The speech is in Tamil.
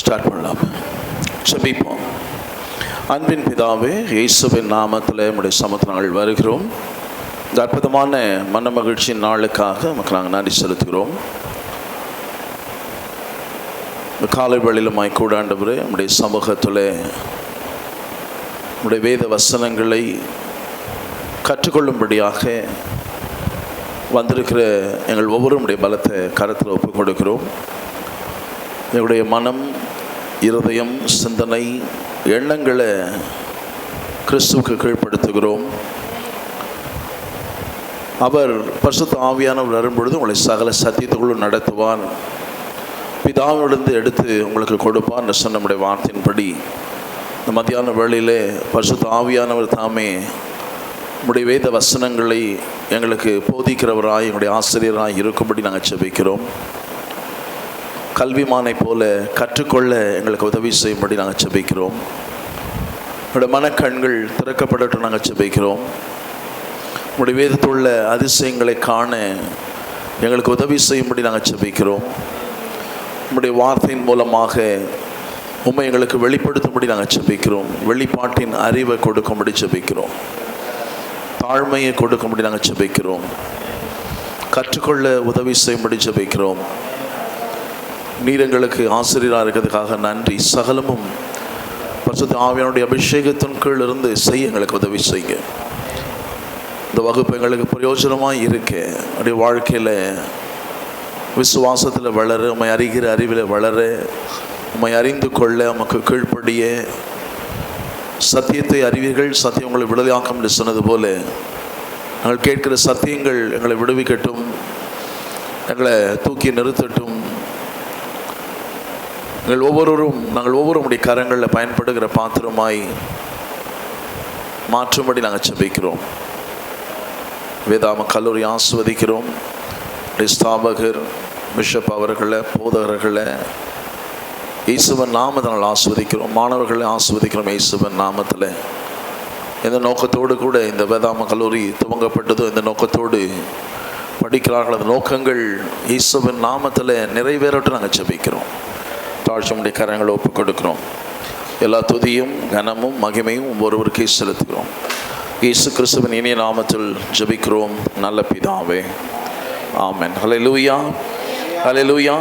ஸ்டார்ட் பண்ணலாம். ஜெபிப்போம். அன்பின் பிதாவே, இயேசுவின் நாமத்தில் நம்முடைய சமூகத்தில் நாங்கள் வருகிறோம். இந்த அற்புதமான மன மகிழ்ச்சியின் நாளுக்காக நமக்கு நாங்கள் நன்றி செலுத்துகிறோம். இந்த காலை வேளையிலுமாய் கூட ஆண்டவரே, நம்முடைய சமூகத்தில் நம்முடைய வேத வசனங்களை கற்றுக்கொள்ளும்படியாக வந்திருக்கிற எங்கள் ஒவ்வொருடைய பலத்தை கரத்தில் ஒப்புக் கொடுக்கிறோம். எங்களுடைய மனம், இருதயம், சிந்தனை, எண்ணங்களை கிறிஸ்துவுக்கு கீழ்ப்படுத்துகிறோம். அவர் பரிசுத்த ஆவியானவர் வரும்பொழுது உங்களை சகல சத்தியத்துக்குள்ளும் நடத்துவார், பிதாவிலிருந்து எடுத்து உங்களுக்கு கொடுப்பார் என்று சொன்ன நம்முடைய வார்த்தையின்படி இந்த மத்தியான வேளையிலே பரிசுத்த ஆவியானவர் தாமே நம்முடைய வேத வசனங்களை எங்களுக்கு போதிக்கிறவராய், எங்களுடைய ஆசிரியராய் இருக்கும்படி நாங்கள் ஜெபிக்கிறோம். கல்விமானை போல கற்றுக்கொள்ள எங்களுக்கு உதவி செய்யும்படி நாங்கள் ஜெபிக்கிறோம். நம்முடைய மனக்கண்கள் திறக்கப்படட்டும் நாங்கள் ஜெபிக்கிறோம். நம்முடைய வேதத்தில் உள்ள அதிசயங்களை காண எங்களுக்கு உதவி செய்யும்படி நாங்கள் ஜெபிக்கிறோம். நம்முடைய வார்த்தையின் மூலமாக உம்மை எங்களுக்கு வெளிப்படுத்தும்படி நாங்கள் ஜெபிக்கிறோம். வெளிப்பாட்டின் அறிவை கொடுக்கும்படி ஜெபிக்கிறோம். தாழ்மையை கொடுக்கும்படி நாங்கள் ஜெபிக்கிறோம். கற்றுக்கொள்ள உதவி செய்யும்படி ஜெபிக்கிறோம். நீர் எங்களுக்கு ஆசிரியராக இருக்கிறதுக்காக நன்றி. சகலமும் பரிசுத்த ஆவியானுடைய அபிஷேகத்தின் கீழ் இருந்து செய்ய எங்களுக்கு உதவி செய்யுங்க. இந்த வகுப்பு எங்களுக்கு பிரயோஜனமாக இருக்க, அப்படியே வாழ்க்கையில் விசுவாசத்தில் வளர, உம்மை அறிகிற அறிவில் வளர, உம்மை அறிந்து கொள்ள, உமக்கு கீழ்ப்படிய, சத்தியத்தை அறிவீர்கள், சத்தியம் உங்களை விடுதலையாக்கும் என்று சொன்னது போல நாங்கள் கேட்கிற சத்தியங்கள் எங்களை விடுவிக்கட்டும், எங்களை தூக்கி நிறுத்தட்டும். நாங்கள் ஒவ்வொருவருடைய கரங்களில் பயன்படுகிற பாத்திரமாய் மாற்றும்படி நாங்கள் ஜெபிக்கிறோம். வேதாம கல்லூரி ஆஸ்வதிக்கிறோம். ஸ்தாபகர் பிஷப் அவர்களை, போதகர்களை இயேசுவின் நாமத்தில் ஆஸ்வதிக்கிறோம். மாணவர்களை ஆஸ்வதிக்கிறோம் இயேசுவின் நாமத்தில். எந்த நோக்கத்தோடு கூட இந்த வேதாம கல்லூரி துவங்கப்பட்டதோ, இந்த நோக்கத்தோடு படிக்கிறார்கள், அந்த நோக்கங்கள் இயேசுவின் நாமத்தில் நிறைவேறட்டும் நாங்கள் ஜெபிக்கிறோம். தாழ்ச்சியுடைய கரங்களை ஒப்புக் கொடுக்கிறோம். எல்லா துதியும் கனமும் மகிமையும் ஒருவருக்கே செலுத்துகிறோம். இயேசு கிறிஸ்துவின் இனிய நாமத்தில் ஜெபிக்கிறோம் நல்ல பிதாவே, ஆமென். ஹல்லேலூயா, ஹல்லேலூயா.